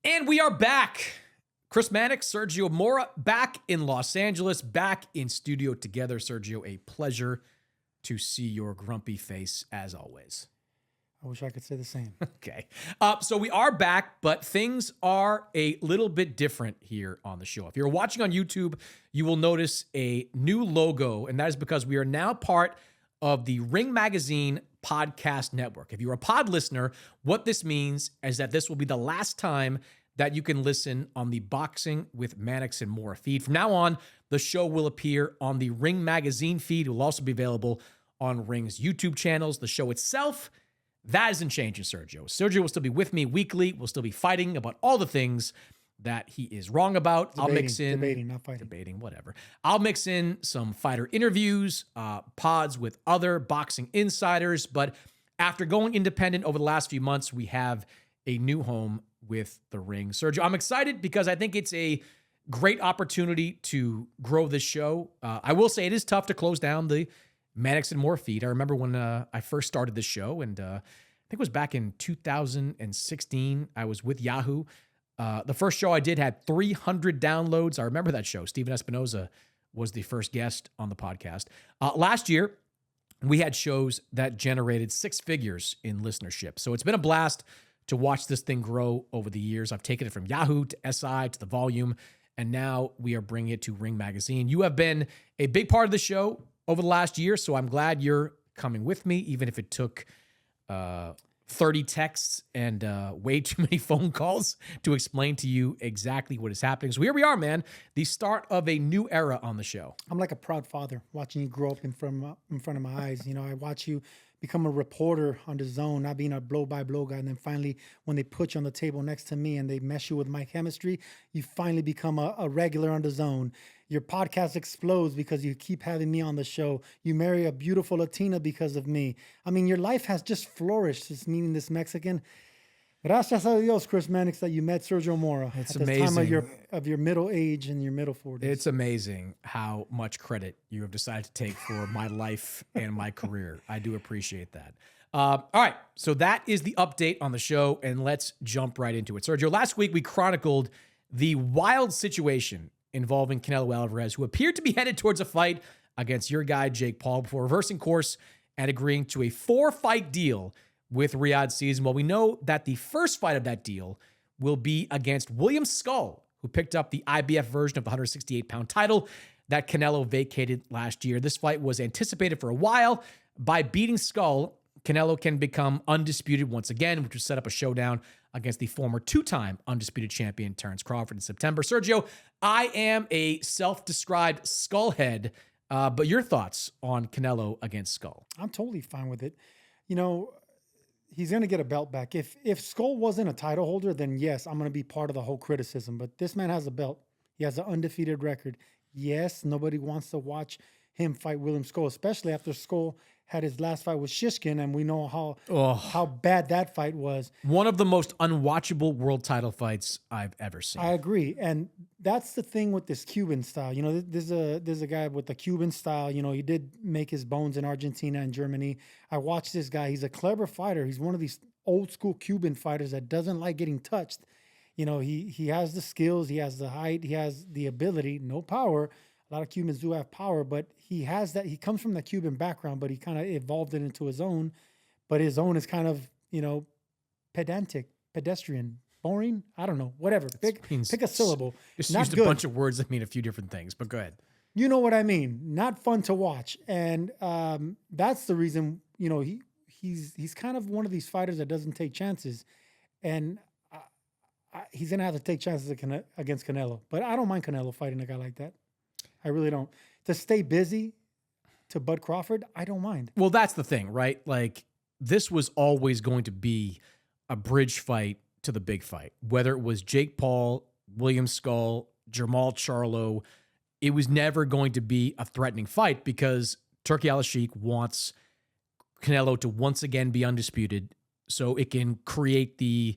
And we are back. Chris Mannix, Sergio Mora, back in Los Angeles, back in studio together. Sergio, a pleasure to see your grumpy face as always. I wish I could say the same. Okay. So we are back, but things are a little bit different here on the show. If you're watching on YouTube, you will notice a new logo, and that is because we are now part of the Ring Magazine podcast network. If you're a pod listener, what this means is that this will be the last time that you can listen on the Boxing with Mannix and Mora feed. From now on, the show will appear on the Ring Magazine feed. It will also be available on Ring's YouTube channels. The show itself, that isn't changing, Sergio. Sergio will still be with me weekly. We'll still be fighting about all the things that he is wrong about. I'll mix in debating, not fighting. Debating, whatever. I'll mix in some fighter interviews, pods with other boxing insiders. But after going independent over the last few months, we have a new home with the Ring. Sergio, I'm excited because I think it's a great opportunity to grow this show. I will say it is tough to close down the Mannix and Mora feed. I remember when I first started this show, and I think it was back in 2016. I was with Yahoo. The first show I did had 300 downloads. I remember that show. Steven Espinoza was the first guest on the podcast. Last year, we had shows that generated six figures in listenership. So it's been a blast to watch this thing grow over the years. I've taken it from Yahoo to SI to The Volume, and now we are bringing it to Ring Magazine. You have been a big part of the show over the last year, so I'm glad you're coming with me, even if it took 30 texts and way too many phone calls to explain to you exactly what is happening. So here we are, man, the start of a new era on the show. I'm like a proud father watching you grow up in front of my eyes. You know, I watch you become a reporter on the Zone, not being a blow-by-blow guy, and then finally, when they put you on the table next to me and they mesh you with my chemistry, you finally become a regular on the Zone. Your podcast explodes because you keep having me on the show. You marry a beautiful Latina because of me. I mean, your life has just flourished since meeting this Mexican. Gracias a Dios, Chris Mannix, that you met Sergio Mora It's at the amazing. time of your middle age and your middle 40s. It's amazing how much credit you have decided to take for my life and my career. I do appreciate that. All right, so that is the update on the show, and let's jump right into it. Sergio, last week we chronicled the wild situation involving Canelo Alvarez, who appeared to be headed towards a fight against your guy, Jake Paul, before reversing course and agreeing to a 4-fight deal with Riyadh Season. Well, we know that the first fight of that deal will be against William Scull, who picked up the IBF version of the 168-pound title that Canelo vacated last year. This fight was anticipated for a while. By beating Scull, Canelo can become undisputed once again, which will set up a showdown against the former two-time undisputed champion Terence Crawford in September. Sergio, I am a self-described Skullhead, but your thoughts on Canelo against Scull? I'm totally fine with it. You know, he's going to get a belt back. If Scull wasn't a title holder, then yes, I'm going to be part of the whole criticism. But this man has a belt. He has an undefeated record. Yes, nobody wants to watch him fight William Scull, especially after Scull had his last fight with Shishkin, and we know how bad that fight was. One of the most unwatchable world title fights I've ever seen. I agree, and that's the thing with this Cuban style. You know, there's a guy with the Cuban style. You know, he did make his bones in Argentina and Germany. I watched this guy. He's a clever fighter. He's one of these old school Cuban fighters that doesn't like getting touched. You know, he has the skills, he has the height, he has the ability, no power. A lot of Cubans do have power, but he has that. He comes from the Cuban background, but he kind of evolved it into his own. But his own is kind of, you know, pedantic, pedestrian, boring. I don't know, whatever. Pick a syllable. Just Not used a good. bunch of words that mean a few different things, but go ahead. You know what I mean? Not fun to watch, and that's the reason. You know, he's kind of one of these fighters that doesn't take chances, and he's gonna have to take chances against Canelo. But I don't mind Canelo fighting a guy like that. I really don't. To stay busy to Bud Crawford, I don't mind. Well, that's the thing, right? Like, this was always going to be a bridge fight to the big fight. Whether it was Jake Paul, William Scull, Jermall Charlo, it was never going to be a threatening fight because Turki Al-Sheikh wants Canelo to once again be undisputed so it can create the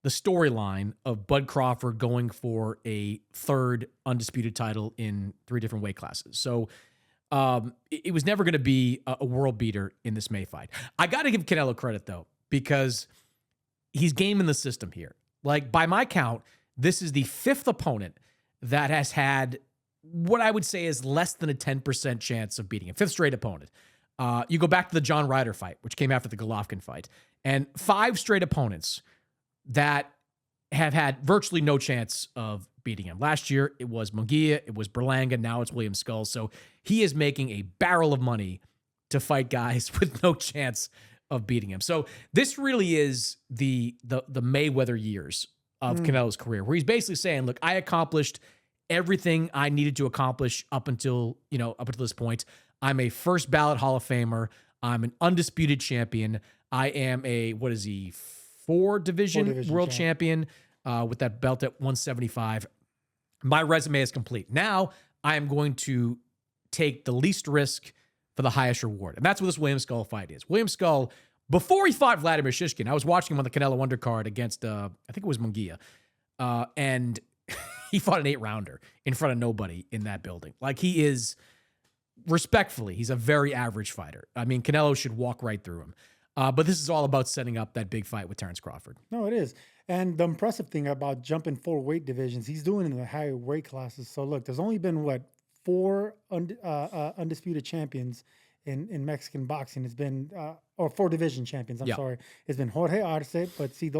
storyline of Bud Crawford going for a third undisputed title in 3 different weight classes. So it was never going to be a world beater in this May fight. I got to give Canelo credit, though, because he's gaming the system here. Like, by my count, this is the 5th opponent that has had what I would say is less than a 10% chance of beating him. 5th straight opponent. You go back to the John Ryder fight, which came after the Golovkin fight, and 5 straight opponents that have had virtually no chance of beating him. Last year, it was Munguia, it was Berlanga, now it's William Scull. So he is making a barrel of money to fight guys with no chance of beating him. So this really is the Mayweather years of Canelo's career, where he's basically saying, look, I accomplished everything I needed to accomplish up until this point. I'm a first ballot Hall of Famer. I'm an undisputed champion. I am a, what is he, 4-division world champion with that belt at 175. My resume is complete. Now I am going to take the least risk for the highest reward. And that's what this William Scull fight is. William Scull, before he fought Vladimir Shishkin, I was watching him on the Canelo undercard against, I think it was Munguia. And he fought an 8-rounder in front of nobody in that building. Like, he is, respectfully, he's a very average fighter. I mean, Canelo should walk right through him. But this is all about setting up that big fight with Terence Crawford. No, it is. And the impressive thing about jumping 4 weight divisions, he's doing it in the higher weight classes. So look, there's only been 4 undisputed champions in Mexican boxing. It's been or 4 division champions. I'm sorry. It's been Jorge Arce, but see,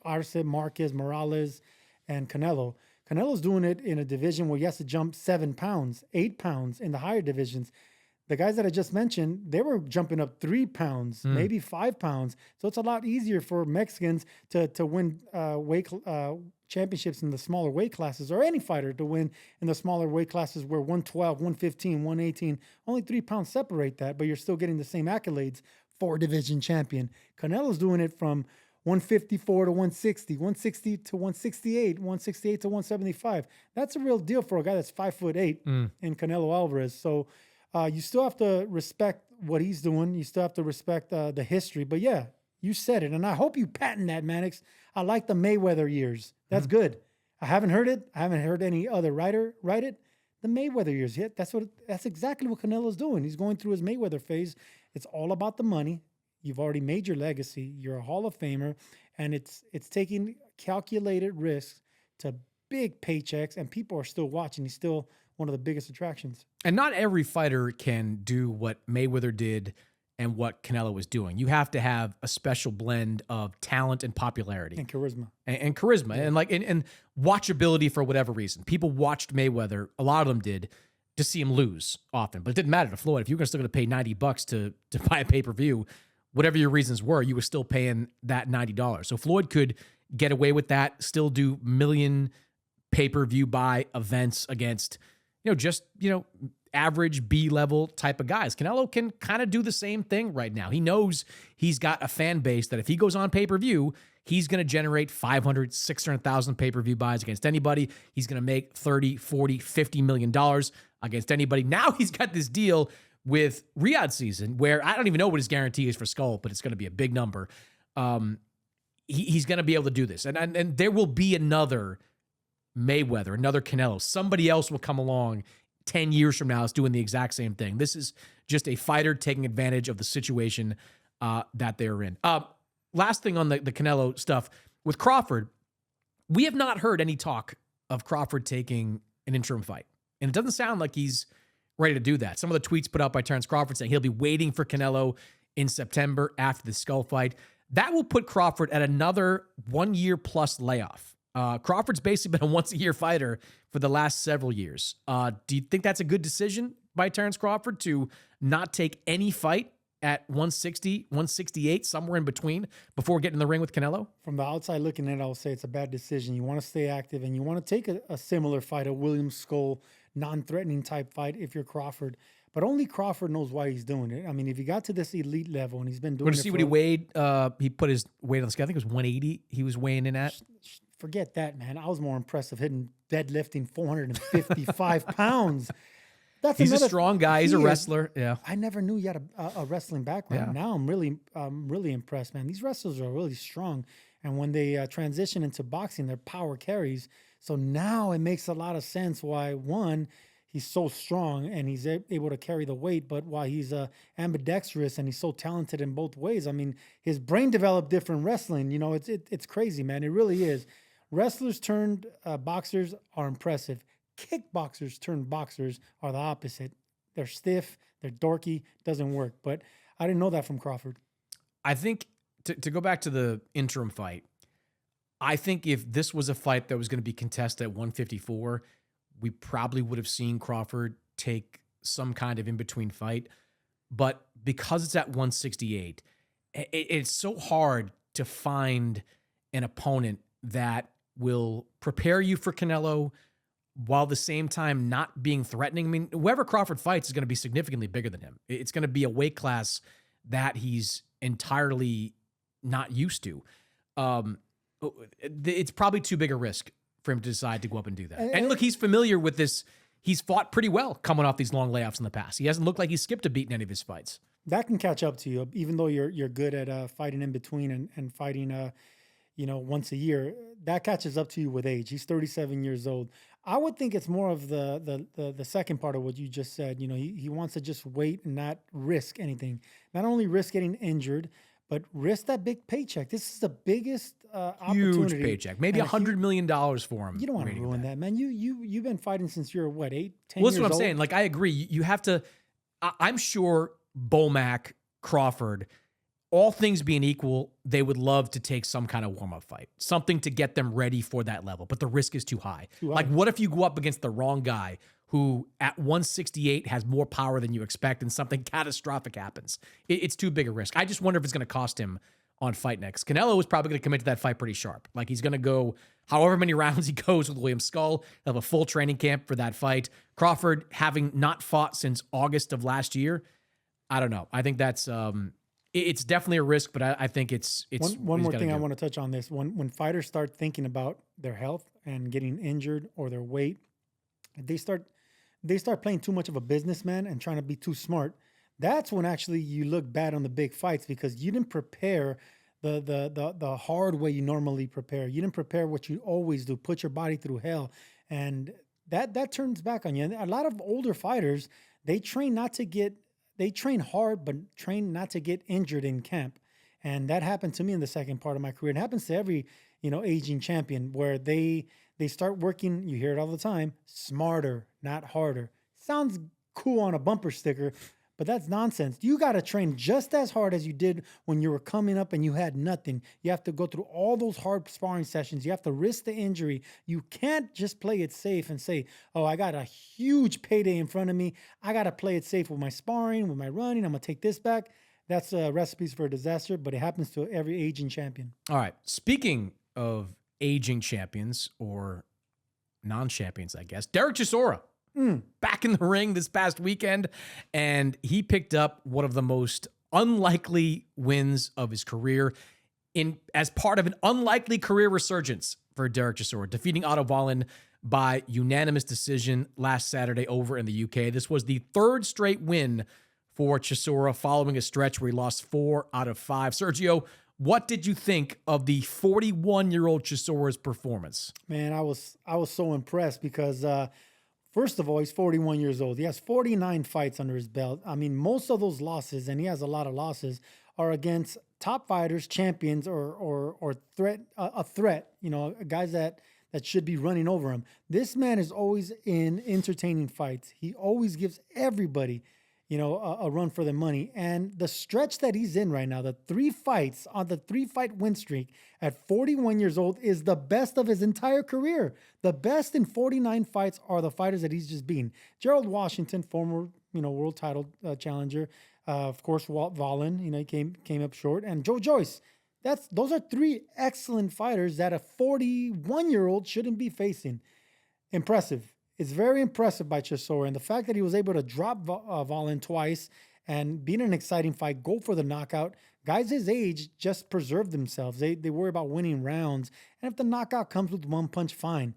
Arce, Marquez, Morales, and Canelo. Canelo's doing it in a division where he has to jump 7 pounds, 8 pounds in the higher divisions. The guys that I just mentioned, they were jumping up 3 pounds, maybe 5 pounds. So it's a lot easier for Mexicans to win championships in the smaller weight classes, or any fighter to win in the smaller weight classes where 112, 115, 118, only 3 pounds separate that, but you're still getting the same accolades, 4-division champion. Canelo's doing it from 154 to 160, 160 to 168, 168 to 175. That's a real deal for a guy that's 5'8" in Canelo Alvarez. So you still have to respect what he's doing. You still have to respect the history. But yeah, you said it, and I hope you patent that, Mannix. I like the Mayweather years. That's good. I haven't heard it. I haven't heard any other writer write it. The Mayweather years. Yeah, that's exactly what Canelo's doing. He's going through his Mayweather phase. It's all about the money. You've already made your legacy. You're a Hall of Famer, and it's taking calculated risks to big paychecks, and people are still watching. He's still one of the biggest attractions. And not every fighter can do what Mayweather did and what Canelo was doing. You have to have a special blend of talent and popularity. And charisma. And charisma. Yeah. And watchability for whatever reason. People watched Mayweather, a lot of them did, to see him lose often. But it didn't matter to Floyd. If you were still going to pay $90 to buy a pay-per-view, whatever your reasons were, you were still paying that $90. So Floyd could get away with that, still do million pay-per-view buy events against average B-level type of guys. Canelo can kind of do the same thing right now. He knows he's got a fan base that if he goes on pay-per-view, he's going to generate 500, 600,000 pay-per-view buys against anybody. He's going to make 30, 40, $50 million against anybody. Now he's got this deal with Riyadh season where I don't even know what his guarantee is for Skull, but it's going to be a big number. He's going to be able to do this. And there will be another Mayweather, another Canelo. Somebody else will come along 10 years from now is doing the exact same thing. This is just a fighter taking advantage of the situation that they're in. Last thing on the Canelo stuff. With Crawford, we have not heard any talk of Crawford taking an interim fight. And it doesn't sound like he's ready to do that. Some of the tweets put out by Terence Crawford saying he'll be waiting for Canelo in September after the Skull fight. That will put Crawford at another 1-year plus layoff. Crawford's basically been a once-a-year fighter for the last several years. Do you think that's a good decision by Terence Crawford to not take any fight at 160, 168, somewhere in between before getting in the ring with Canelo? From the outside looking in, I would say it's a bad decision. You want to stay active, and you want to take a similar fight, a William Scull, non-threatening type fight if you're Crawford. But only Crawford knows why he's doing it. I mean, if he got to this elite level and he's been doing it. Want to see what he weighed? He put his weight on the scale. I think it was 180 he was weighing in at. Forget that, man. I was more impressed of hitting deadlifting 455 pounds. He's a strong guy. He's a wrestler. Yeah. I never knew he had a wrestling background. Yeah. Now I'm really impressed, man. These wrestlers are really strong. And when they transition into boxing, their power carries. So now it makes a lot of sense why, one, he's so strong and he's able to carry the weight. But while he's ambidextrous and he's so talented in both ways, I mean, his brain developed different wrestling. You know, it's crazy, man. It really is. Wrestlers turned boxers are impressive. Kickboxers turned boxers are the opposite. They're stiff, they're dorky, doesn't work. But I didn't know that from Crawford. I think to go back to the interim fight, I think if this was a fight that was going to be contested at 154, we probably would have seen Crawford take some kind of in-between fight. But because it's at 168, it's so hard to find an opponent that will prepare you for Canelo while at the same time not being threatening. I mean, whoever Crawford fights is going to be significantly bigger than him. It's going to be a weight class that he's entirely not used to. It's probably too big a risk for him to decide to go up and do that. And look, he's familiar with this. He's fought pretty well coming off these long layoffs in the past. He hasn't looked like he's skipped a beat in any of his fights. That can catch up to you, even though you're good at fighting in between and fighting, once a year. That catches up to you with age. He's 37 years old. I would think it's more of the second part of what you just said. You know, he wants to just wait and not risk anything. Not only risk getting injured, but risk that big paycheck. This is the biggest opportunity. Huge paycheck. Maybe $100 million for him. You don't want to ruin that, man. You've been fighting since you're, 8, 10 years old? Well, that's what I'm saying. Like, I agree. You have to... I'm sure Bomac, Crawford, all things being equal, they would love to take some kind of warm-up fight. Something to get them ready for that level. But the risk is too high. Like, what if you go up against the wrong guy who at 168 has more power than you expect and something catastrophic happens? It's too big a risk. I just wonder if it's going to cost him on Fight Next. Canelo is probably going to commit to that fight pretty sharp. Like, he's going to go however many rounds he goes with William Scull. He'll have a full training camp for that fight. Crawford, having not fought since August of last year, I don't know. I think that's it's definitely a risk, but I think it's one more thing I want to touch on this. When fighters start thinking about their health and getting injured or their weight, they start playing too much of a businessman and trying to be too smart. That's when actually you look bad on the big fights, because you didn't prepare the hard way you normally prepare. You didn't prepare what you always do, put your body through hell. And that turns back on you. And a lot of older fighters, they train hard, but train not to get injured in camp. And that happened to me in the second part of my career. It happens to every, aging champion, where they start working, you hear it all the time, smarter, not harder. Sounds cool on a bumper sticker, but that's nonsense. You got to train just as hard as you did when you were coming up and you had nothing. You have to go through all those hard sparring sessions. You have to risk the injury. You can't just play it safe and say, oh, I got a huge payday in front of me. I got to play it safe with my sparring, with my running. I'm going to take this back. That's recipes for a disaster, but it happens to every aging champion. All right. Speaking of aging champions, or non-champions, I guess, Derek Chisora. Back in the ring this past weekend, and he picked up one of the most unlikely wins of his career as part of an unlikely career resurgence for Derek Chisora, defeating Otto Wallin by unanimous decision last Saturday over in the UK. This was the third straight win for Chisora following a stretch where he lost 4 out of 5. Sergio, what did you think of the 41-year-old Chisora's performance? Man, I was so impressed because first of all, he's 41 years old. He has 49 fights under his belt. I mean, most of those losses, and he has a lot of losses, are against top fighters, champions, or a threat, guys that should be running over him. This man is always in entertaining fights. He always gives everybody, a run for their money. And the stretch that he's in right now, the 3 fights on the 3-fight win streak at 41 years old, is the best of his entire career. The best in 49 fights are the fighters that he's just beaten. Gerald Washington, former, world title challenger. Of course, Walt Wallin, he came up short. And Joe Joyce. Those are 3 excellent fighters that a 41-year-old shouldn't be facing. Impressive. It's very impressive by Chisora. And the fact that he was able to drop Wallin twice and beat an exciting fight, go for the knockout. Guys his age just preserve themselves. They worry about winning rounds. And if the knockout comes with one punch, fine.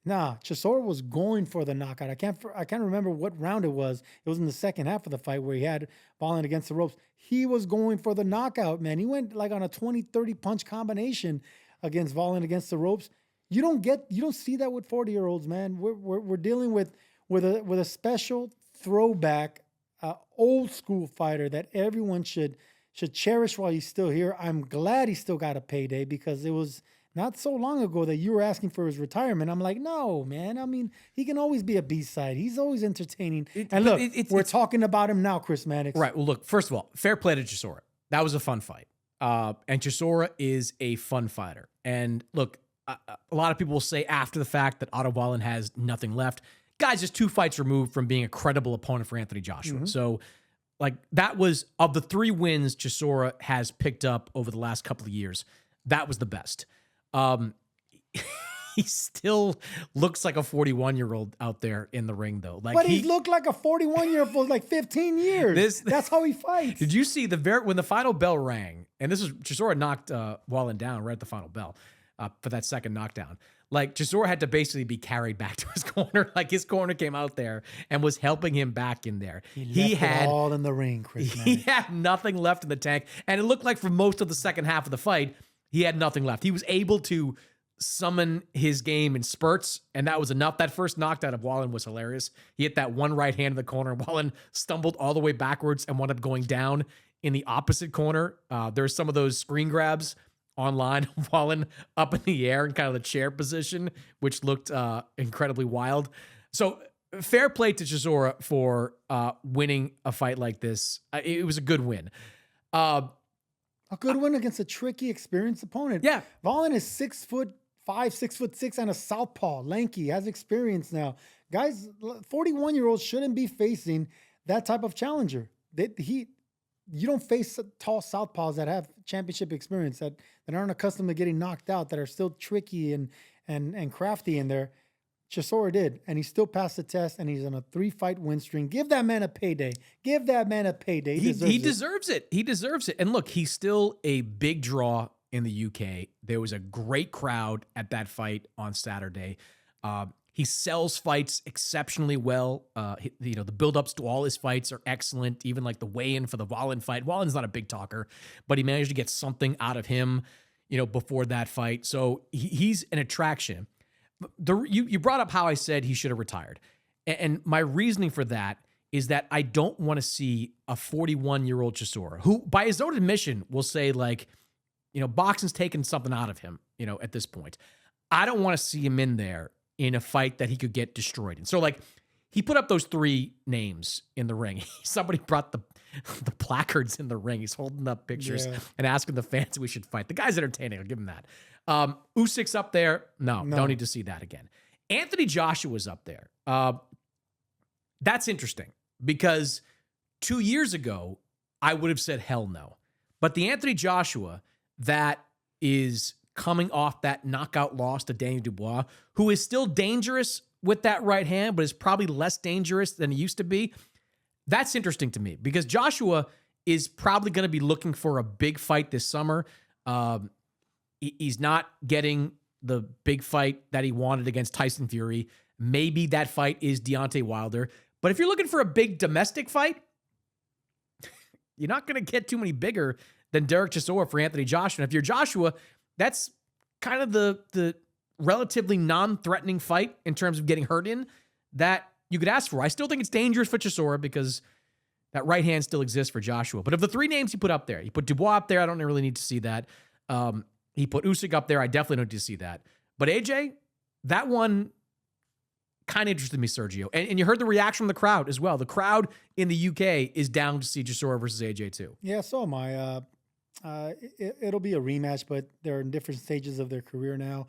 Nah, Chisora was going for the knockout. I can't remember what round it was. It was in the second half of the fight where he had Wallin against the ropes. He was going for the knockout, man. He went like on a 20, 30 punch combination against Wallin against the ropes. You don't see that with 40-year-olds, man. We're dealing with with a special throwback, old school fighter that everyone should cherish while he's still here. I'm glad he still got a payday, because it was not so long ago that you were asking for his retirement. I'm like, no, man. I mean, he can always be a B-side. He's always entertaining. And look, we're talking about him now, Chris Mannix. Right. Well, look, first of all, fair play to Chisora. That was a fun fight. And Chisora is a fun fighter. And look, a lot of people will say after the fact that Otto Wallin has nothing left. Guy's just 2 fights removed from being a credible opponent for Anthony Joshua. So, like, that was, of the 3 wins Chisora has picked up over the last couple of years, that was the best. He still looks like a 41-year-old out there in the ring, though. Like, but he's looked like a 41-year-old for like 15 years. That's how he fights. Did you see when the final bell rang? And this was Chisora knocked Wallin down right at the final bell for that second knockdown. Like, Chisora had to basically be carried back to his corner. Like, his corner came out there and was helping him back in there. He had it all in the ring, Chris. He had nothing left in the tank. And it looked like for most of the second half of the fight, he had nothing left. He was able to summon his game in spurts, and that was enough. That first knockdown of Wallin was hilarious. He hit that one right hand in the corner. Wallin stumbled all the way backwards and wound up going down in the opposite corner. There's some of those screen grabs online of Wallin up in the air in kind of the chair position, which looked incredibly wild. So fair play to Chisora for winning a fight like this. It was a good win. A good win against a tricky, experienced opponent. Yeah. Wallin is 6'5", 6'6", and a southpaw, lanky, has experience now. Guys, 41-year-olds shouldn't be facing that type of challenger. You don't face tall southpaws that have championship experience, that aren't accustomed to getting knocked out, that are still tricky and crafty in there. Chisora did, and he still passed the test, and he's on a 3-fight win streak. Give that man a payday. Give that man a payday. He deserves it. He deserves it. And look, he's still a big draw in the UK. There was a great crowd at that fight on Saturday. He sells fights exceptionally well. The build-ups to all his fights are excellent. Even like the weigh-in for the Wallin fight. Wallin's not a big talker, but he managed to get something out of him, before that fight. So he's an attraction. You brought up how I said he should have retired. And my reasoning for that is that I don't want to see a 41-year-old Chisora, who by his own admission will say, like, boxing's taken something out of him, at this point. I don't want to see him in there in a fight that he could get destroyed in. So, like, he put up those 3 names in the ring. Somebody brought the placards in the ring. He's holding up pictures and asking the fans if we should fight. The guy's entertaining. I'll give him that. Usyk's up there. No, don't need to see that again. Anthony Joshua's up there. That's interesting because 2 years ago, I would have said hell no. But the Anthony Joshua that is coming off that knockout loss to Daniel Dubois, who is still dangerous with that right hand, but is probably less dangerous than he used to be, that's interesting to me because Joshua is probably going to be looking for a big fight this summer. He's not getting the big fight that he wanted against Tyson Fury. Maybe that fight is Deontay Wilder. But if you're looking for a big domestic fight, you're not going to get too many bigger than Derek Chisora for Anthony Joshua. And if you're Joshua, that's kind of the relatively non-threatening fight in terms of getting hurt in that you could ask for. I still think it's dangerous for Chisora because that right hand still exists for Joshua. But of the 3 names he put up there, he put Dubois up there. I don't really need to see that. He put Usyk up there. I definitely don't need to see that. But AJ, that one kind of interested me, Sergio. And you heard the reaction from the crowd as well. The crowd in the UK is down to see Chisora versus AJ too. Yeah, so am I. It'll be a rematch, but they're in different stages of their career now.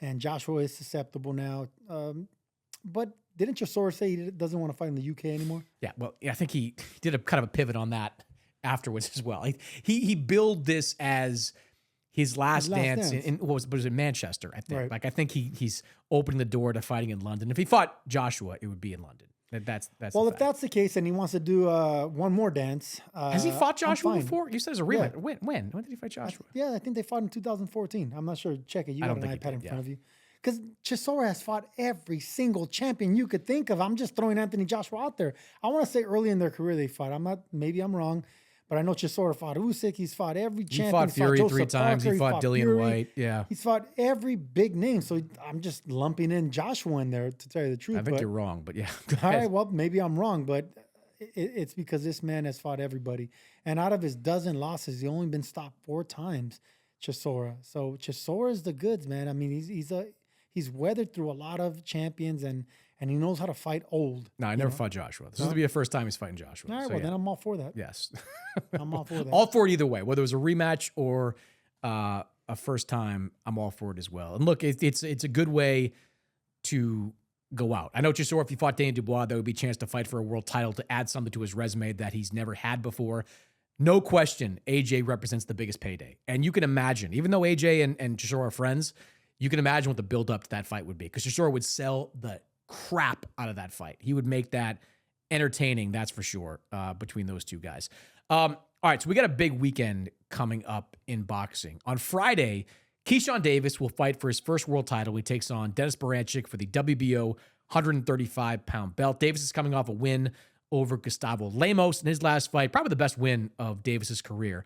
And Joshua is susceptible now. But didn't Chisora say he doesn't want to fight in the UK anymore? Yeah, well, I think he did a kind of a pivot on that afterwards as well. He billed this as his last dance. In what was it, Manchester, I think. Right. Like, I think he's opening the door to fighting in London. If he fought Joshua, it would be in London. That's well, if that's the case, and he wants to do one more dance. Has he fought Joshua before? You said it was a rematch. Yeah. When did he fight Joshua? I think they fought in 2014. I'm not sure. Check it. You got an iPad in front of you. Because Chisora has fought every single champion you could think of. I'm just throwing Anthony Joshua out there. I want to say early in their career they fought. Maybe I'm wrong, But I know Chisora fought Usyk. He's fought every champion. He fought Fury Joseph 3 times. Parker, He fought Dillian Fury. White. Yeah. He's fought every big name. So I'm just lumping in Joshua in there, to tell you the truth. I think you're wrong, but yeah. Go All ahead. right, well, maybe I'm wrong, but it's because this man has fought everybody. And out of his dozen losses, he's only been stopped 4 times, Chisora. So Chisora is the goods, man. I mean, he's weathered through a lot of champions, and he knows how to fight old. No, I never fought Joshua. This is going to be the first time he's fighting Joshua. All right, So, well, yeah. then I'm all for that. Yes. I'm all for that. All for it either way. Whether it was a rematch or a first time, I'm all for it as well. And look, it's a good way to go out. I know Chisora, if he fought Daniel Dubois, there would be a chance to fight for a world title, to add something to his resume that he's never had before. No question, AJ represents the biggest payday. And you can imagine, even though AJ and Chisora are friends, you can imagine what the build-up to that fight would be, because Chisora would sell the crap out of that fight. He would make that entertaining, that's for sure, between those two guys. All right, so we got a big weekend coming up in boxing. On Friday, Keyshawn Davis will fight for his first world title. He takes on Denys Berinchyk for the WBO 135-pound belt. Davis is coming off a win over Gustavo Lemos in his last fight, probably the best win of Davis's career.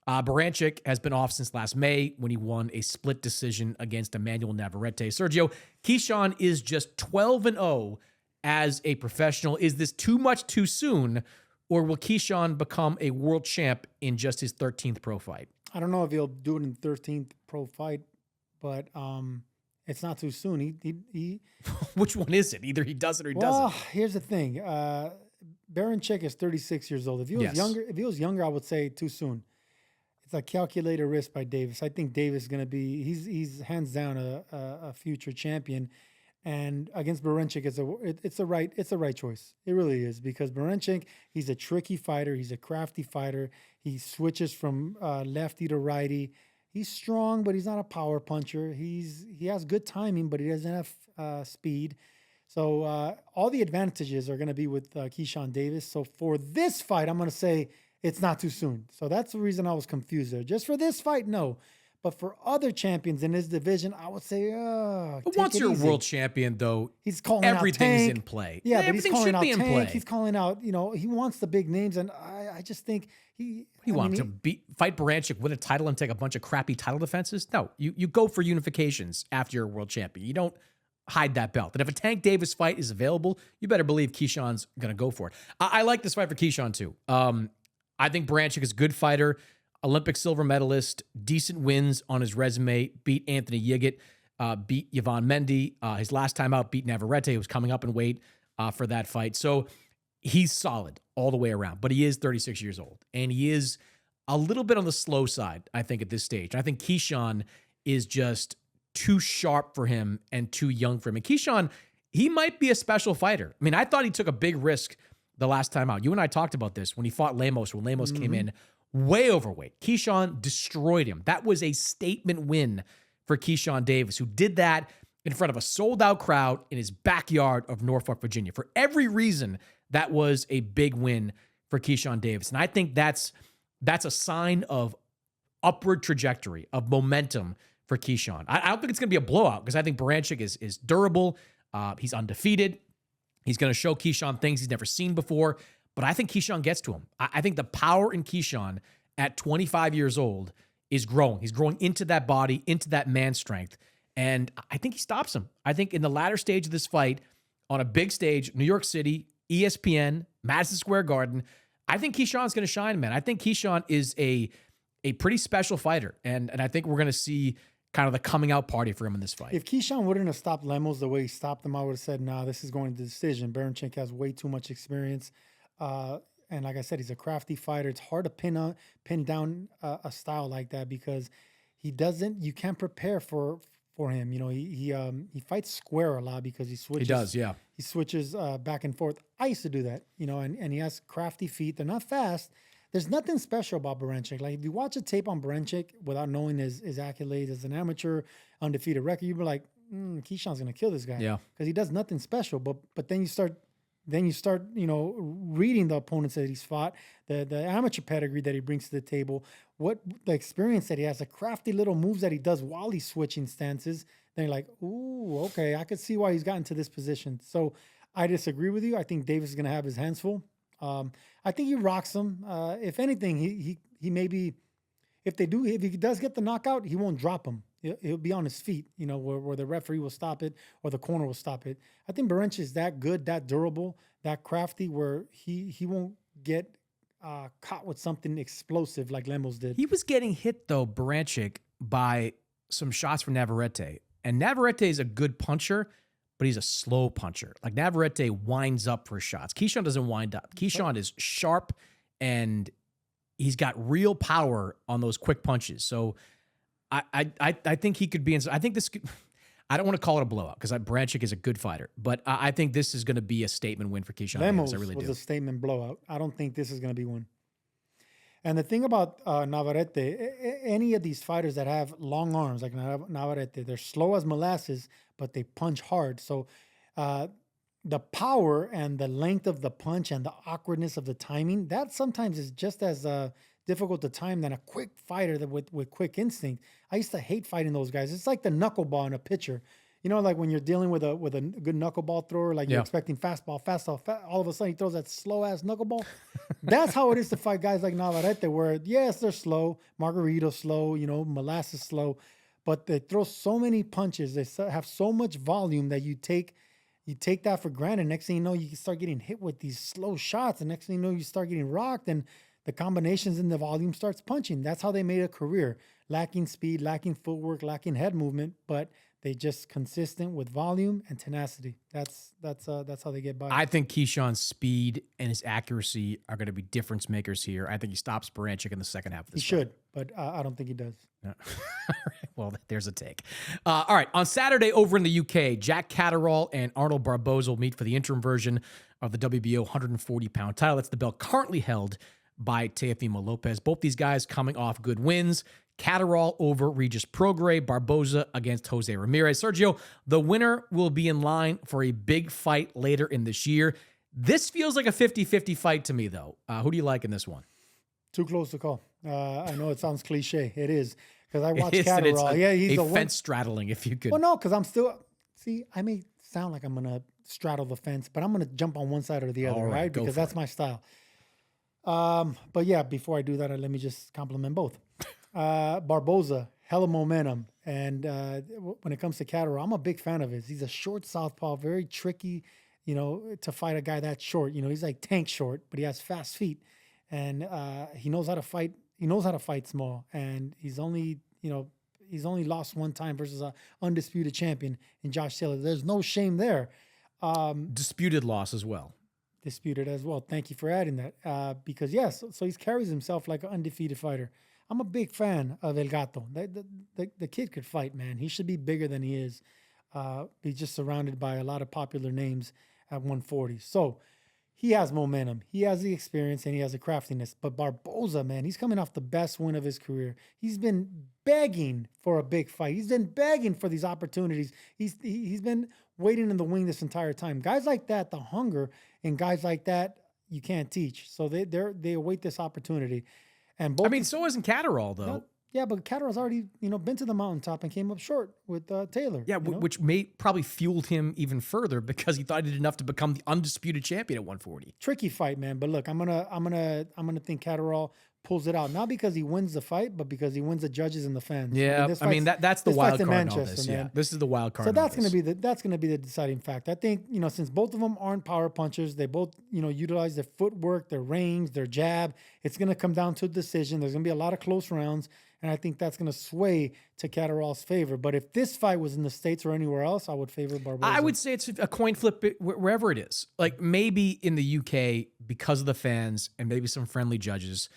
Beranchik has been off since last May when he won a split decision against Emmanuel Navarrete. Sergio, Keyshawn is just 12-0 as a professional. Is this too much too soon, or will Keyshawn become a world champ in just his 13th pro fight? I don't know if he'll do it in 13th pro fight, but it's not too soon. He Which one is it? Either he does it or he well, doesn't. here's the thing. Beranchik is 36 years old. If he was younger, I would say too soon. It's a calculated risk by Davis. I think Davis is going to be, he's hands down a future champion. And against Beranchik, it's the right choice. It really is, because Beranchik, he's a tricky fighter. He's a crafty fighter. He switches from lefty to righty. He's strong, but he's not a power puncher. He has good timing, but he doesn't have speed. So all the advantages are going to be with Keyshawn Davis. So for this fight, I'm going to say it's not too soon. So that's the reason I was confused there. Just for this fight, no. But for other champions in his division, I would say, But once you're a world champion, though, he's calling everything's out Tank. in play. Yeah, but everything he's calling should out be in Tank. play. He's calling out, he wants the big names, and I just think he. You want him to fight Beranchik, win a title, and take a bunch of crappy title defenses? No, you go for unifications after you're a world champion. You don't hide that belt. And if a Tank Davis fight is available, you better believe Keyshawn's going to go for it. I like this fight for Keyshawn too. I think Beranchik is a good fighter, Olympic silver medalist, decent wins on his resume, beat Anthony Yiggett, beat Yvonne Mendy. His last time out, beat Navarrete, who was coming up in weight for that fight. So he's solid all the way around, but he is 36 years old, and he is a little bit on the slow side, I think, at this stage. I think Keyshawn is just too sharp for him and too young for him. And Keyshawn, he might be a special fighter. I mean, I thought he took a big risk the last time out. You and I talked about this when he fought Lemos, when Lemos came in way overweight. Keyshawn destroyed him. That was a statement win for Keyshawn Davis, who did that in front of a sold-out crowd in his backyard of Norfolk, Virginia. For every reason, that was a big win for Keyshawn Davis. And I think that's a sign of upward trajectory, of momentum for Keyshawn. I don't think it's going to be a blowout, because I think Beranchik is durable. He's undefeated. He's going to show Keyshawn things he's never seen before. But I think Keyshawn gets to him. I think the power in Keyshawn at 25 years old is growing. He's growing into that body, into that man strength. And I think he stops him. I think in the latter stage of this fight, on a big stage, New York City, ESPN, Madison Square Garden, I think Keyshawn's going to shine, man. I think Keyshawn is a pretty special fighter. And I think we're going to see kind of the coming out party for him in this fight. If Keyshawn wouldn't have stopped Lemos the way he stopped him, I would have said, nah, this is going to decision. Beranchik has way too much experience. And like I said, he's a crafty fighter. It's hard to pin down a style like that, because you can't prepare for him. He fights square a lot, because he switches. He does, yeah. He switches back and forth. I used to do that, and he has crafty feet. They're not fast. There's nothing special about Beranchik. Like, if you watch a tape on Beranchik without knowing his accolades as an amateur, undefeated record, you'd be like, Keyshawn's gonna kill this guy. Yeah. Because he does nothing special. But then you start reading the opponents that he's fought, the amateur pedigree that he brings to the table, what the experience that he has, the crafty little moves that he does while he's switching stances. Then you're like, ooh, okay, I could see why he's gotten to this position. So I disagree with you. I think Davis is going to have his hands full. I think he rocks him. If anything, he maybe if he does get the knockout, he won't drop him. He'll be on his feet, where the referee will stop it or the corner will stop it. I think Berinchyk is that good, that durable, that crafty, where he won't get caught with something explosive like Lemos did. He was getting hit, though, Beranchik, by some shots from Navarrete. And Navarrete is a good puncher, but he's a slow puncher. Like, Navarrete winds up for shots. Keyshawn doesn't wind up. Keyshawn is sharp, and he's got real power on those quick punches. So I think he could be in. I think this could, I don't want to call it a blowout because Beranchik is a good fighter, but I think this is going to be a statement win for Keyshawn Lemos Davis. I really was do. a statement blowout. I don't think this is going to be one. And the thing about Navarrete, any of these fighters that have long arms like Navarrete, they're slow as molasses, but they punch hard. So the power and the length of the punch and the awkwardness of the timing, that sometimes is just as difficult to time than a quick fighter with quick instinct. I used to hate fighting those guys. It's like the knuckleball in a pitcher. Like when you're dealing with a good knuckleball thrower, like you're expecting fastball, all of a sudden he throws that slow ass knuckleball. That's how it is to fight guys like Navarrete, where yes, they're slow, Margarito slow, molasses slow, but they throw so many punches. They have so much volume that you take that for granted. Next thing you know, you start getting hit with these slow shots, and next thing you know, you start getting rocked, and the combinations in the volume starts punching. That's how they made a career. Lacking speed, lacking footwork, lacking head movement, but they just consistent with volume and tenacity. That's how they get by. I think Keyshawn's speed and his accuracy are going to be difference makers here. I think he stops Beranchik in the second half of this He should, but I don't think he does. Yeah. Well, there's a take. All right. On Saturday over in the UK, Jack Catterall and Arnold Barboza will meet for the interim version of the WBO 140-pound title. That's the belt currently held by Teofimo Lopez. Both these guys coming off good wins. Catterall over Regis Prograis, Barboza against Jose Ramirez. Sergio, the winner will be in line for a big fight later in this year. This feels like a 50-50 fight to me, though. Who do you like in this one? Too close to call. I know it sounds cliche. It is, because I watched Catterall. He's a fence straddling, if you could. Well, no, because I'm still... See, I may sound like I'm going to straddle the fence, but I'm going to jump on one side or the other, right? Because that's my style. But yeah, before I do that, let me just compliment both. Barboza, hella momentum. And when it comes to Catterall, I'm a big fan of his. He's a short southpaw, very tricky, to fight a guy that short. He's like tank short, but he has fast feet. And he knows how to fight. He knows how to fight small. And he's only lost one time versus a undisputed champion in Josh Taylor. There's no shame there. Disputed loss as well. Disputed as well. Thank you for adding that. Because yes, so he carries himself like an undefeated fighter. I'm a big fan of El Gato. The kid could fight, man. He should be bigger than he is. He's just surrounded by a lot of popular names at 140. So he has momentum. He has the experience, and he has the craftiness. But Barboza, man, he's coming off the best win of his career. He's been begging for a big fight. He's been begging for these opportunities. He's been waiting in the wing this entire time. Guys like that, the hunger, and guys like that, you can't teach. So they await this opportunity. And both so isn't Catterall, though. No, yeah, but Catterall's already, been to the mountaintop and came up short with Taylor. Yeah, which probably fueled him even further because he thought he did enough to become the undisputed champion at 140. Tricky fight, man. But look, I'm gonna think Catterall pulls it out, not because he wins the fight, but because he wins the judges and the fans. Yeah, that's the wild card in all this. Yeah, this is the wild card. So that's gonna be the deciding fact. I think since both of them aren't power punchers, they both utilize their footwork, their range, their jab. It's gonna come down to a decision. There's gonna be a lot of close rounds, and I think that's gonna sway to Catterall's favor. But if this fight was in the States or anywhere else, I would favor Barboza. I would say it's a coin flip wherever it is. Like maybe in the UK because of the fans and maybe some friendly judges.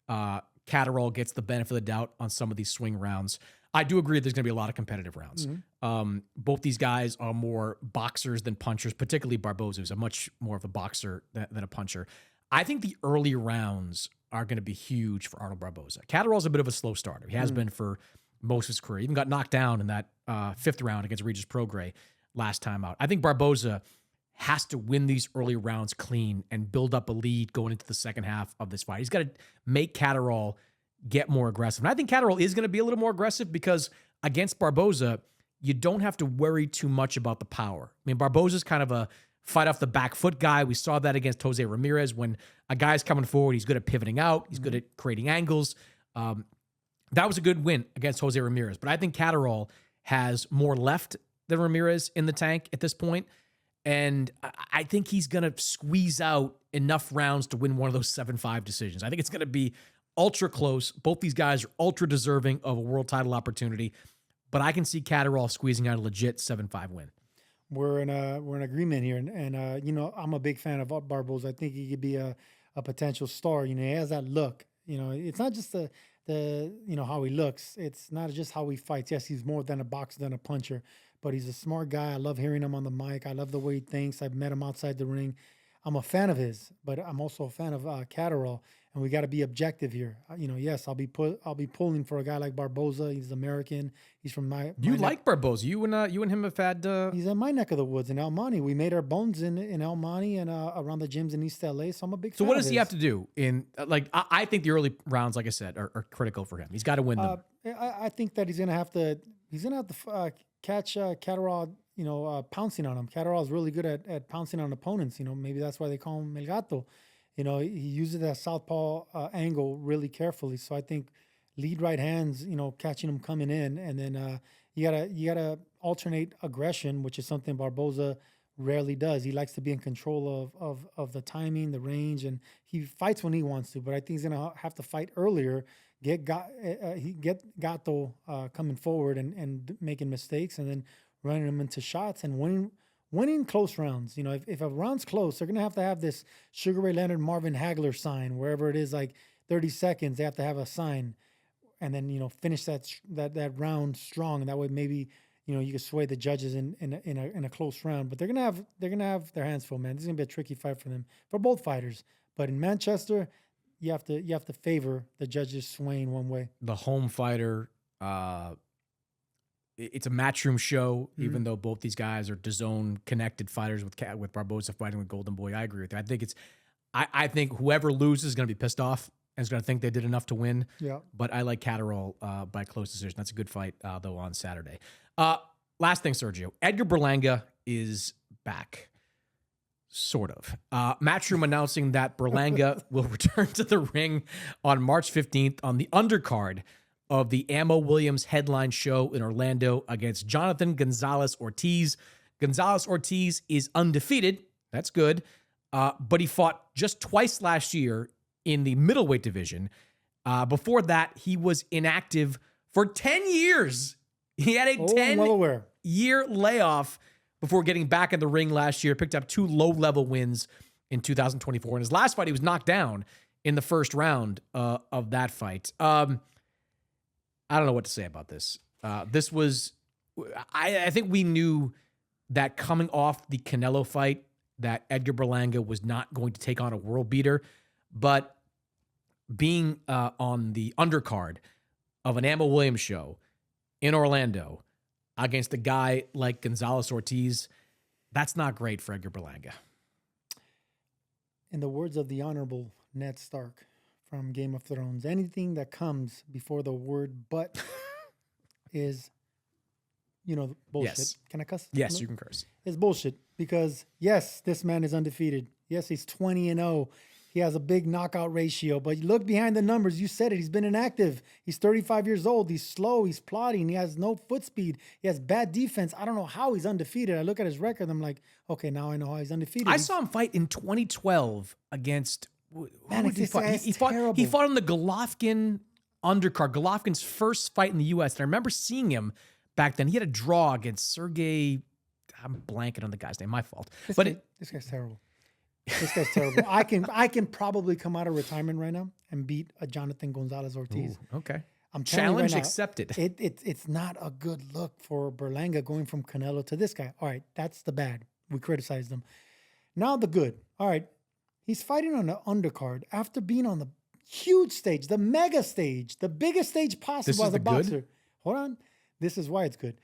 Catterall gets the benefit of the doubt on some of these swing rounds. I do agree there's going to be a lot of competitive rounds. Mm-hmm. Both these guys are more boxers than punchers, particularly Barboza, who's a much more of a boxer than a puncher. I think the early rounds are going to be huge for Arnold Barboza. Catterall's a bit of a slow starter. He has been for most of his career. He even got knocked down in that fifth round against Regis Prograis last time out. I think Barboza has to win these early rounds clean and build up a lead going into the second half of this fight. He's got to make Catterall get more aggressive. And I think Catterall is going to be a little more aggressive because against Barboza, you don't have to worry too much about the power. I mean, Barboza's kind of a fight off the back foot guy. We saw that against Jose Ramirez. When a guy's coming forward, he's good at pivoting out. He's good at creating angles. That was a good win against Jose Ramirez. But I think Catterall has more left than Ramirez in the tank at this point. And I think he's going to squeeze out enough rounds to win one of those 7-5 decisions. I think it's going to be ultra close. Both these guys are ultra deserving of a world title opportunity. But I can see Catterall squeezing out a legit 7-5 win. We're in agreement here, and you know, I'm a big fan of Barboza. I think he could be a potential star. You know, he has that look. You know, it's not just the you know how he looks. It's not just how he fights. Yes, he's more than a boxer, than a puncher, but he's a smart guy. I love hearing him on the mic. I love the way he thinks. I've met him outside the ring. I'm a fan of his, but I'm also a fan of Catterall, and we got to be objective here. You know, yes, I'll be pulling for a guy like Barboza. He's American. He's from my You like Barboza? You and him have had. He's in my neck of the woods in El Monte. We made our bones in El Monte and around the gyms in East LA. So I'm a big fan. So what of does he have to do in like? I think the early rounds, like I said, are critical for him. He's got to win them. I think that he's gonna have to catch Catterall. You know, pouncing on him. Catterall is really good at pouncing on opponents. You know, maybe that's why they call him El Gato. You know, he uses that southpaw angle really carefully. So I think lead right hands, you know, catching him coming in, and then you gotta alternate aggression, which is something Barboza rarely does. He likes to be in control of the timing, the range, and he fights when he wants to. But I think he's gonna have to fight earlier, get Gato coming forward and making mistakes, and then running him into shots and winning close rounds. You know, if a round's close, they're going to have this Sugar Ray Leonard, Marvin Hagler sign, wherever it is, like 30 seconds, they have to have a sign, and then, you know, finish that round strong. And that way, maybe, you know, you can sway the judges in a close round. But they're going to have their hands full, man. This is going to be a tricky fight for them, for both fighters. But in Manchester, you have to favor the judges swaying one way. The home fighter, it's a matchroom show, even though both these guys are DAZN connected fighters with Barboza fighting with Golden Boy. I agree with you. I think whoever loses is going to be pissed off and is going to think they did enough to win. Yeah. But I like Catterall by close decision. That's a good fight, though, on Saturday. Last thing, Sergio. Edgar Berlanga is back. Sort of. Matchroom announcing that Berlanga will return to the ring on March 15th on the undercard of the Ammo Williams headline show in Orlando against Jonathan Gonzalez Ortiz. Gonzalez Ortiz is undefeated. That's good. But he fought just twice last year in the middleweight division. Before that, he was inactive for 10 years. He had a 10-year layoff before getting back in the ring last year. Picked up 2 low-level wins in 2024. In his last fight, he was knocked down in the first round of that fight. I don't know what to say about this. This was, I think we knew that coming off the Canelo fight that Edgar Berlanga was not going to take on a world beater, but being on the undercard of an Ammo Williams show in Orlando against a guy like Gonzalez Ortiz, that's not great for Edgar Berlanga. In the words of the Honorable Ned Stark from Game of Thrones, anything that comes before the word "but" is, you know, bullshit. Yes. Can I cuss? Yes, No? you can curse. It's bullshit because, yes, this man is undefeated. Yes, he's 20-0. He has a big knockout ratio, but you look behind the numbers. You said it. He's been inactive. He's 35 years old. He's slow. He's plodding. He has no foot speed. He has bad defense. I don't know how he's undefeated. I look at his record. I'm like, okay, now I know how he's undefeated. I saw him fight in 2012 against. Mannix, he fought on the Golovkin undercard. Golovkin's first fight in the U.S. And I remember seeing him back then. He had a draw against Sergey. I'm blanking on the guy's name. My fault. This guy's terrible. This guy's terrible. I can probably come out of retirement right now and beat a Jonathan Gonzalez Ortiz. Ooh, okay. I'm challenge right accepted. It's not a good look for Berlanga going from Canelo to this guy. All right, that's the bad. We criticized him. Now the good. All right, he's fighting on the undercard after being on the huge stage, the mega stage, the biggest stage possible as a boxer. Good? Hold on. This is why it's good.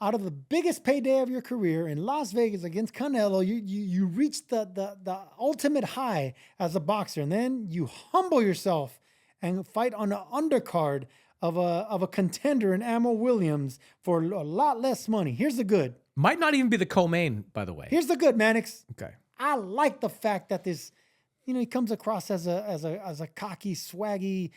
Out of the biggest payday of your career in Las Vegas against Canelo, you reach the ultimate high as a boxer, and then you humble yourself and fight on the undercard of a contender in Ammo Williams for a lot less money. Here's the good. Might not even be the co-main, by the way. Here's the good, Mannix. Okay. I like the fact that this, he comes across as a cocky, swaggy,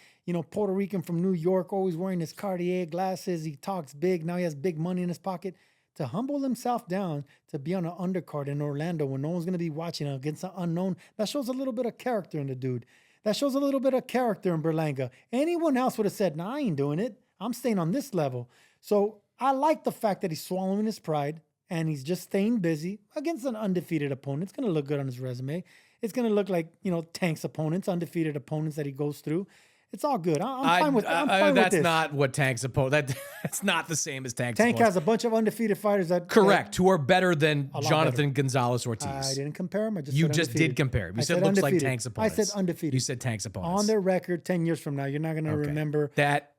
Puerto Rican from New York, always wearing his Cartier glasses. He talks big. Now he has big money in his pocket. To humble himself down to be on an undercard in Orlando when no one's going to be watching against an unknown, that shows a little bit of character in the dude. That shows a little bit of character in Berlanga. Anyone else would have said, nah, I ain't doing it. I'm staying on this level. So I like the fact that he's swallowing his pride and he's just staying busy against an undefeated opponent. It's going to look good on his resume. It's going to look like, Tank's opponents, undefeated opponents that he goes through. It's all good. I'm fine with this. That's not what Tank's opponent. That's not the same as Tank's Tank opponent. has a bunch of undefeated fighters Correct, who are better than Jonathan better. Gonzalez Ortiz. I didn't compare him. You just did compare him. You said looks like Tank's opponents. I said undefeated. You said Tank's opponents. On their record, 10 years from now, you're not going to remember that.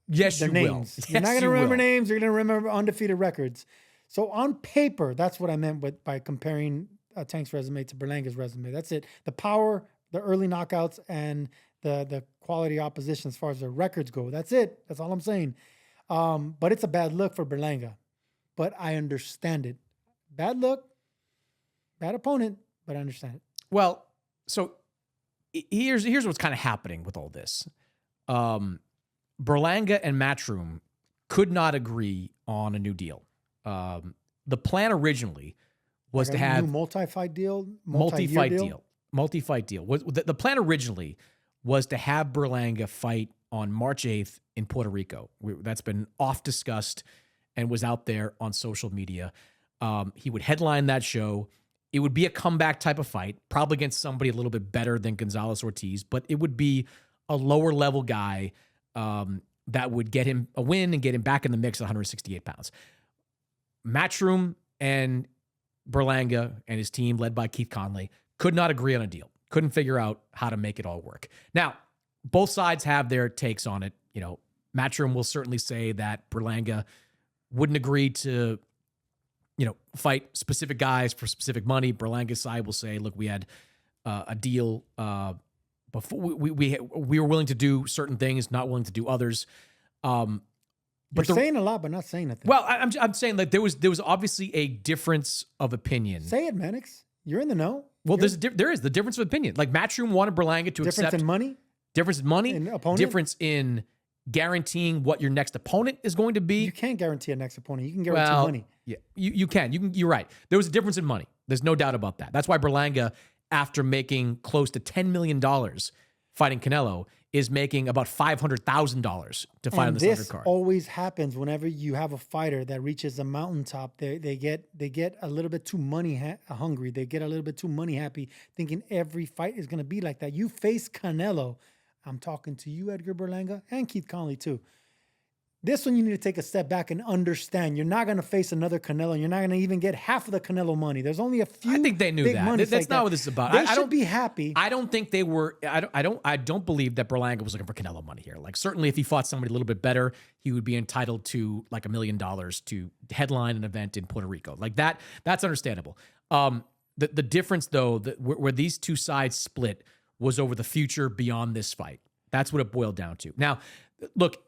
Yes, the you names. will. You're Yes, not going to you remember will. names. You're going to remember undefeated records. So on paper, that's what I meant by comparing Tank's resume to Berlanga's resume. That's it. The power, the early knockouts, and the quality opposition as far as the records go. That's it. That's all I'm saying. But it's a bad look for Berlanga. But I understand it. Bad look, bad opponent, but I understand it. Well, so here's what's kind of happening with all this. Berlanga and Matchroom could not agree on a new deal. The plan originally was to have a new multi-fight deal, multi-fight deal. The plan originally was to have Berlanga fight on March 8th in Puerto Rico. That's been off discussed and was out there on social media. He would headline that show. It would be a comeback type of fight, probably against somebody a little bit better than Gonzalez Ortiz, but it would be a lower level guy that would get him a win and get him back in the mix at 168 pounds. Matchroom and Berlanga and his team, led by Keith Conley, could not agree on a deal. Couldn't figure out how to make it all work. Now, both sides have their takes on it. Matchroom will certainly say that Berlanga wouldn't agree to, fight specific guys for specific money. Berlanga's side will say, look, we had a deal before we were willing to do certain things, not willing to do others. But you're saying a lot, but not saying nothing. Well, I'm saying like there was obviously a difference of opinion. Say it, Mannix. You're in the know. Well, there is the difference of opinion. Like Matchroom wanted Berlanga to accept difference in money, in opponent? difference in guaranteeing what your next opponent is going to be. You can't guarantee a next opponent. You can guarantee money. Yeah, you can. You're right. There was a difference in money. There's no doubt about that. That's why Berlanga, after making close to $10 million fighting Canelo, is making about $500,000 to fight on this undercard. Always happens whenever you have a fighter that reaches a mountaintop. They get a little bit too money hungry. They get a little bit too money happy, thinking every fight is going to be like that. You face Canelo. I'm talking to you, Edgar Berlanga, and Keith Conley too. This one you need to take a step back and understand. You're not going to face another Canelo. And you're not going to even get half of the Canelo money. There's only a few. I think they knew that. That's like not what this is about. They should be happy. I don't think they were. I don't believe that Berlanga was looking for Canelo money here. Like certainly, if he fought somebody a little bit better, he would be entitled to like $1 million to headline an event in Puerto Rico. Like that. That's understandable. The difference though, where these two sides split was over the future beyond this fight. That's what it boiled down to. Now, look.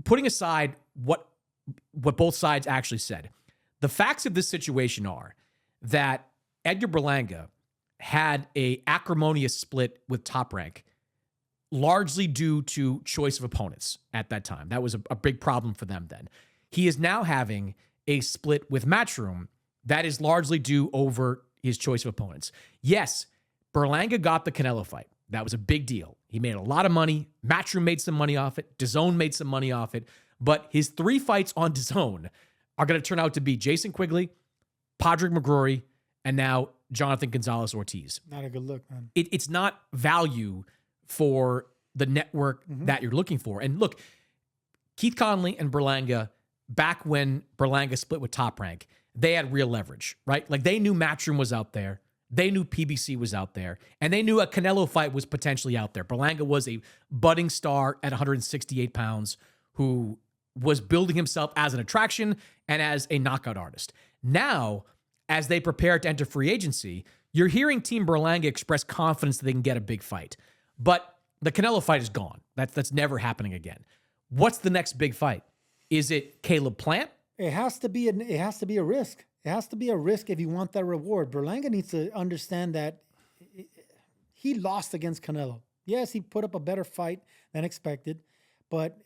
Putting aside what both sides actually said, the facts of this situation are that Edgar Berlanga had a acrimonious split with Top Rank, largely due to choice of opponents at that time. That was a big problem for them then. He is now having a split with Matchroom that is largely due over his choice of opponents. Yes, Berlanga got the Canelo fight. That was a big deal. He made a lot of money. Matchroom made some money off it. DAZN made some money off it. But his 3 fights on DAZN are going to turn out to be Jason Quigley, Padraig McGrory, and now Jonathan Gonzalez Ortiz. Not a good look, man. It's not value for the network that you're looking for. And look, Keith Conley and Berlanga, back when Berlanga split with Top Rank, they had real leverage, right? Like they knew Matchroom was out there. They knew PBC was out there, and they knew a Canelo fight was potentially out there. Berlanga was a budding star at 168 pounds who was building himself as an attraction and as a knockout artist. Now, as they prepare to enter free agency, you're hearing Team Berlanga express confidence that they can get a big fight. But the Canelo fight is gone. That's never happening again. What's the next big fight? Is it Caleb Plant It has to be it has to be a risk. It has to be a risk if you want that reward. Berlanga needs to understand that he lost against Canelo. Yes, he put up a better fight than expected, but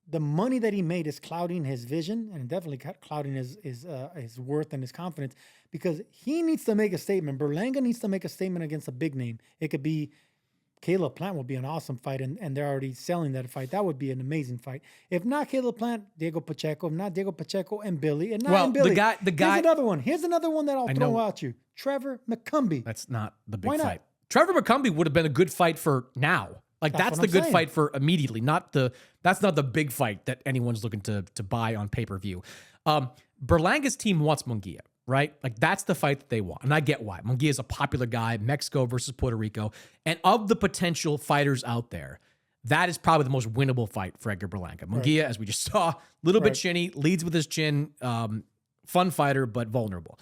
the money that he made is clouding his vision and definitely clouding his worth and his confidence, because he needs to make a statement. Berlanga needs to make a statement against a big name. It could be Caleb Plant would be an awesome fight, and they're already selling that fight. That would be an amazing fight. If not Caleb Plant, Diego Pacheco. If not Diego Pacheco and Billy. And not Billy. the guy. Here's another one. Here's another one that I'll throw out you. Trevor McCumbee. That's not the big fight. Trevor McCumbee would have been a good fight for now. Like that's the good fight for immediately. That's not the big fight that anyone's looking to buy on pay-per-view. Berlanga's team wants Munguia. Right? Like that's the fight that they want. And I get why. Munguia is a popular guy, Mexico versus Puerto Rico. And of the potential fighters out there, that is probably the most winnable fight for Edgar Berlanga. Munguia, as we just saw, a little bit chinny, leads with his chin, fun fighter, but vulnerable.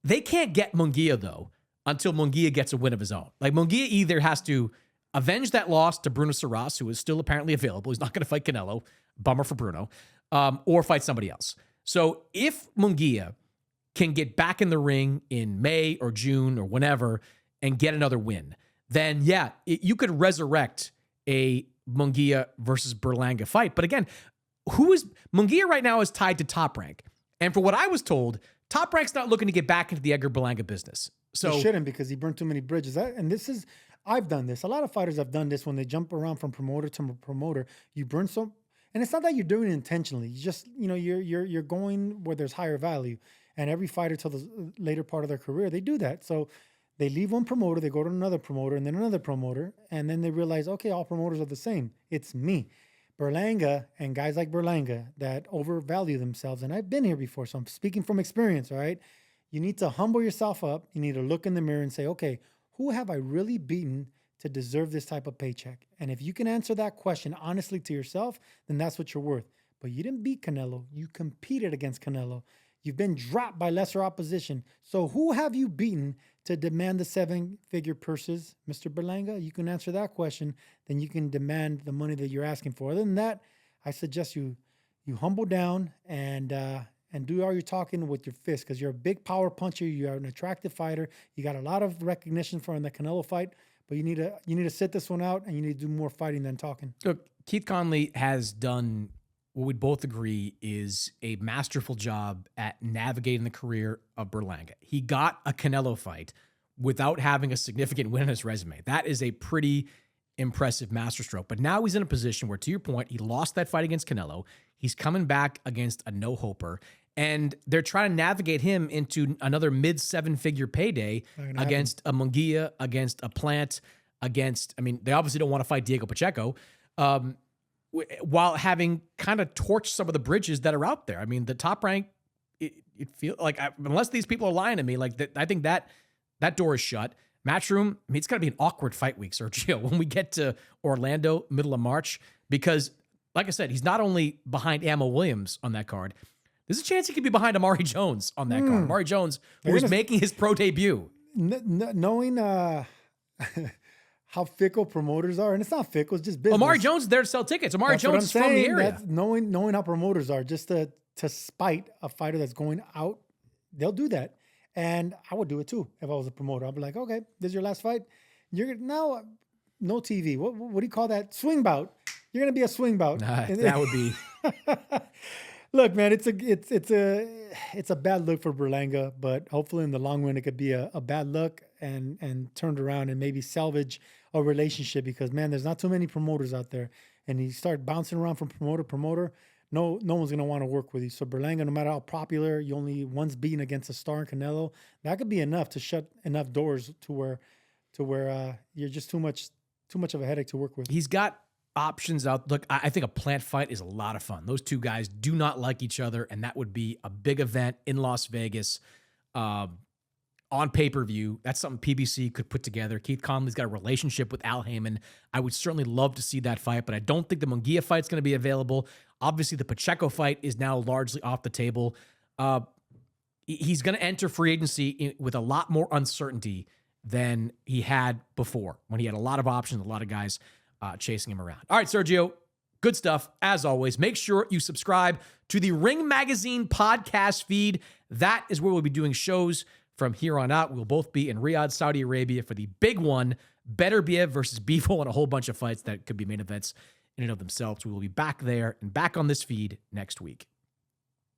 They can't get Munguia, though, until Munguia gets a win of his own. Like Munguia either has to avenge that loss to Bruno Saras, who is still apparently available. He's not going to fight Canelo. Bummer for Bruno. Or fight somebody else. So if Munguia can get back in the ring in May or June or whenever and get another win, then yeah, you could resurrect a Munguia versus Berlanga fight. But again, Munguia right now is tied to Top Rank. And for what I was told, Top Rank's not looking to get back into the Edgar Berlanga business. So he shouldn't, because he burned too many bridges. I've done this. A lot of fighters have done this when they jump around from promoter to promoter. You burn some. And it's not that you're doing it intentionally. You just, you're going where there's higher value. And every fighter till the later part of their career, they do that. So they leave one promoter, they go to another promoter, and then another promoter, and then they realize, okay, all promoters are the same. It's me. Berlanga and guys like Berlanga that overvalue themselves, and I've been here before, so I'm speaking from experience, all right? You need to humble yourself up. You need to look in the mirror and say, okay, who have I really beaten to deserve this type of paycheck? And if you can answer that question honestly to yourself, then that's what you're worth. But you didn't beat Canelo. You competed against Canelo. You've been dropped by lesser opposition. So who have you beaten to demand the 7-figure purses, Mr. Berlanga? You can answer that question, then you can demand the money that you're asking for. Other than that, I suggest you humble down and do all your talking with your fist, because you're a big power puncher. You're an attractive fighter. You got a lot of recognition from the Canelo fight. But you need to sit this one out, and you need to do more fighting than talking. Look, Keith Conley has done what we both agree is a masterful job at navigating the career of Berlanga. He got a Canelo fight without having a significant win on his resume. That is a pretty impressive masterstroke. But now he's in a position where, to your point, he lost that fight against Canelo. He's coming back against a no-hoper. And they're trying to navigate him into another mid-7-figure payday against a Munguia, against a Plant, they obviously don't want to fight Diego Pacheco, while having kind of torched some of the bridges that are out there. I mean, the Top Rank, it feels like, unless these people are lying to me, like I think that door is shut. Matchroom, it's got to be an awkward fight week, Sergio, when we get to Orlando, middle of March, because, like I said, he's not only behind Ammo Williams on that card, there's a chance he could be behind Amari Jones on that card. Amari Jones, who is making his pro debut. Knowing how fickle promoters are, and it's not fickle, it's just business. Amari Jones is there to sell tickets. Amari Jones is from the area. Knowing how promoters are, just to spite a fighter that's going out, they'll do that. And I would do it too if I was a promoter. I'd be like, okay, this is your last fight. You're now no TV. What do you call that? Swing bout. You're gonna be a swing bout. That would be. Look, man, it's a bad look for Berlanga, but hopefully in the long run it could be a bad look and turned around and maybe salvage a relationship, because man, there's not too many promoters out there, and you start bouncing around from promoter to promoter, no one's gonna want to work with you. So Berlanga, no matter how popular, you only once beaten against a star in Canelo, that could be enough to shut enough doors to where you're just too much of a headache to work with. He's got options out. Look, I think a Plant fight is a lot of fun. Those two guys do not like each other, and that would be a big event in Las Vegas on pay-per-view. That's something PBC could put together. Keith Conley's got a relationship with Al Heyman. I would certainly love to see that fight, but I don't think the Munguia fight's going to be available. Obviously, the Pacheco fight is now largely off the table. He's going to enter free agency with a lot more uncertainty than he had before, when he had a lot of options, a lot of guys chasing him around. All right, Sergio, Good stuff, as always. Make sure you subscribe to the Ring Magazine podcast feed. That is where we'll be doing shows from here on out. We'll both be in Riyadh, Saudi Arabia for the big one, Beterbiev versus Bivol, and a whole bunch of fights that could be main events in and of themselves. We will be back there and back on this feed next week.